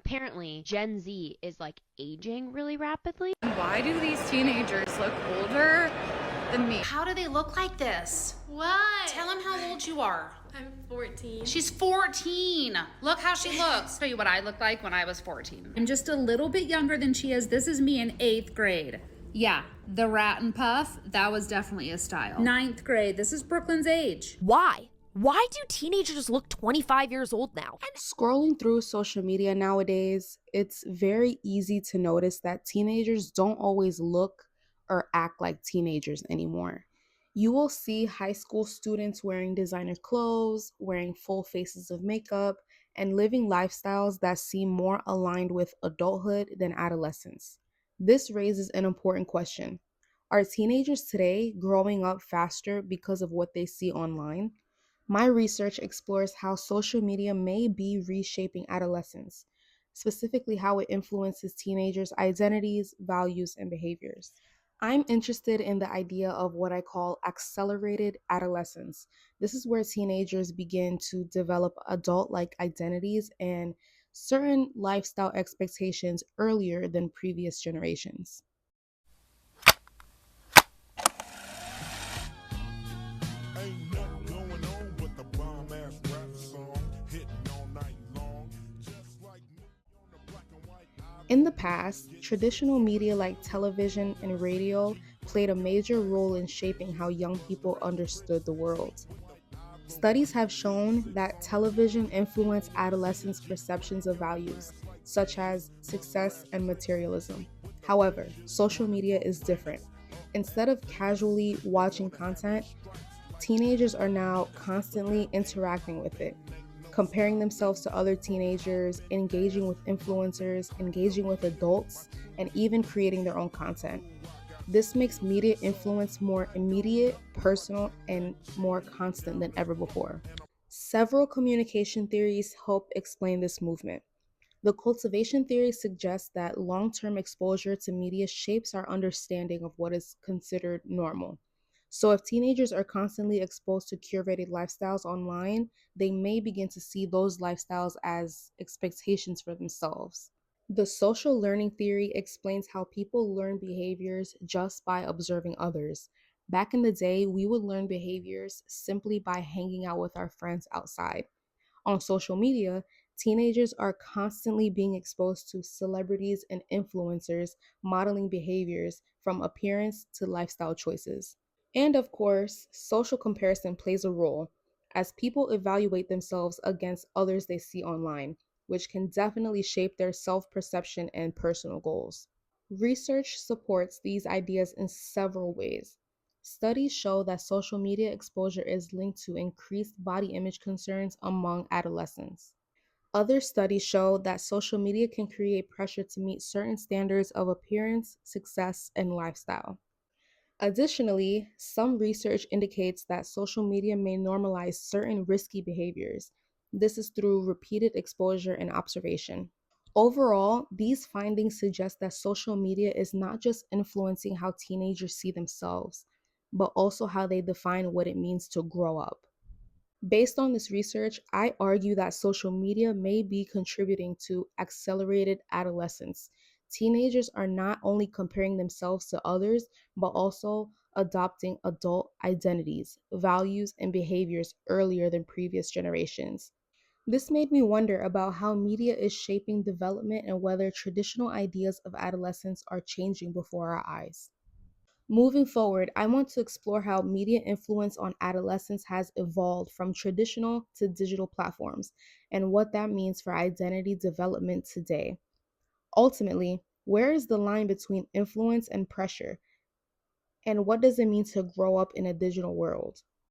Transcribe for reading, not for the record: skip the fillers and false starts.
apparently Gen Z is like aging really rapidly. Why do these teenagers look older than me? How do they look like this? What? Tell them how old you are. I'm 14. She's 14. Look how she looks. Show you what I looked like when I was 14. I'm just a little bit younger than she is. This is me in 8th grade. Yeah, the rat and puff, that was definitely a style. 9th grade, this is Brooklyn's age. Why? Why do teenagers look 25 years old now? Scrolling through social media nowadays, it's very easy to notice that teenagers don't always look or act like teenagers anymore. You will see high school students wearing designer clothes, wearing full faces of makeup, and living lifestyles that seem more aligned with adulthood than adolescence. This raises an important question. Are teenagers today growing up faster because of what they see online? My research explores how social media may be reshaping adolescence, specifically how it influences teenagers' identities, values, and behaviors. I'm interested in the idea of what I call accelerated adolescence. This is where teenagers begin to develop adult-like identities and certain lifestyle expectations earlier than previous generations. Ain't nothing going on but the bomb-ass rap song hitting all night long, just like me on the black and white. In the past, traditional media like television and radio played a major role in shaping how young people understood the world. Studies have shown that television influenced adolescents' perceptions of values, such as success and materialism. However, social media is different. Instead of casually watching content, teenagers are now constantly interacting with it, comparing themselves to other teenagers, engaging with influencers, engaging with adults, and even creating their own content. This makes media influence more immediate, personal, and more constant than ever before. Several communication theories help explain this movement. The cultivation theory suggests that long-term exposure to media shapes our understanding of what is considered normal. So if teenagers are constantly exposed to curated lifestyles online, they may begin to see those lifestyles as expectations for themselves. The social learning theory explains how people learn behaviors just by observing others. Back in the day, we would learn behaviors simply by hanging out with our friends outside. On social media, teenagers are constantly being exposed to celebrities and influencers modeling behaviors from appearance to lifestyle choices. And of course, social comparison plays a role as people evaluate themselves against others they see online, which can definitely shape their self-perception and personal goals. Research supports these ideas in several ways. Studies show that social media exposure is linked to increased body image concerns among adolescents. Other studies show that social media can create pressure to meet certain standards of appearance, success, and lifestyle. Additionally, some research indicates that social media may normalize certain risky behaviors. This is through repeated exposure and observation. Overall, these findings suggest that social media is not just influencing how teenagers see themselves, but also how they define what it means to grow up. Based on this research, I argue that social media may be contributing to accelerated adolescence. Teenagers are not only comparing themselves to others, but also adopting adult identities, values, and behaviors earlier than previous generations. This made me wonder about how media is shaping development and whether traditional ideas of adolescence are changing before our eyes. Moving forward, I want to explore how media influence on adolescence has evolved from traditional to digital platforms and what that means for identity development today. Ultimately, where is the line between influence and pressure? And what does it mean to grow up in a digital world?